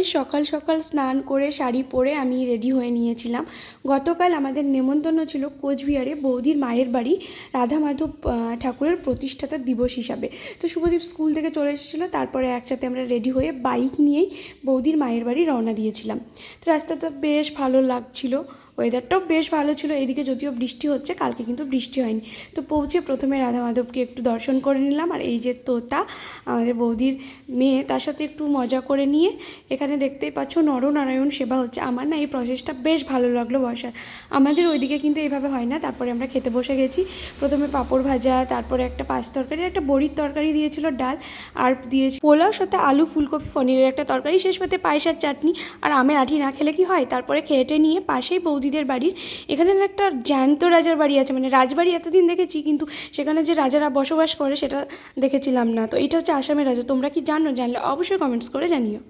বেশ সকাল সকাল স্নান করে শাড়ি পরে আমি রেডি হয়ে নিয়েছিলাম। গতকাল আমাদের নেমন্তন্ন ছিল কোচবিহারে বৌদির মায়ের বাড়ি রাধা মাধব ঠাকুরের প্রতিষ্ঠাতা দিবস হিসাবে। তো শুভদীপ স্কুল থেকে চলে এসেছিলো, তারপরে একসাথে আমরা রেডি হয়ে বাইক নিয়েই বৌদির মায়ের বাড়ি রওনা দিয়েছিলাম। তো রাস্তাটা বেশ ভালো লাগছিল, ওয়েদারটাও বেশ ভালো ছিল। এদিকে যদিও বৃষ্টি হচ্ছে, কালকে কিন্তু বৃষ্টি হয়নি। তো পৌঁছে প্রথমে রাধা মাধবকে একটু দর্শন করে নিলাম, আর এই যে তোতা আমাদের বৌদির মেয়ে, তার সাথে একটু মজা করে নিয়ে এখানে দেখতেই পাচ্ছ নরনারায়ণ সেবা হচ্ছে। আমার না এই প্রসেসটা বেশ ভালো লাগলো বসার। আমাদের ওইদিকে কিন্তু এইভাবে হয় না। তারপরে আমরা খেতে বসে গেছি। প্রথমে পাঁপড় ভাজা, তারপরে একটা পাঁচ তরকারি, একটা বড়ির তরকারি দিয়েছিল, ডাল আর দিয়েছি পোলাও, সাথে আলু ফুলকপি পনিরের একটা তরকারি, শেষ পাতে পায়েস আর চাটনি। আর আমের আঁটি না খেলে কি হয়। তারপরে খেটে নিয়ে পাশেই বৌদিদের বাড়ির এখানে একটা জ্যান্ত রাজার বাড়ি আছে, মানে রাজবাড়ি এতদিন দেখেছি, কিন্তু সেখানে যে রাজারা বসবাস করে সেটা দেখেছিলাম না। তো এটা হচ্ছে আসামের রাজা। তোমরা কি জানো? জানলে অবশ্যই কমেন্টস করে জানিও।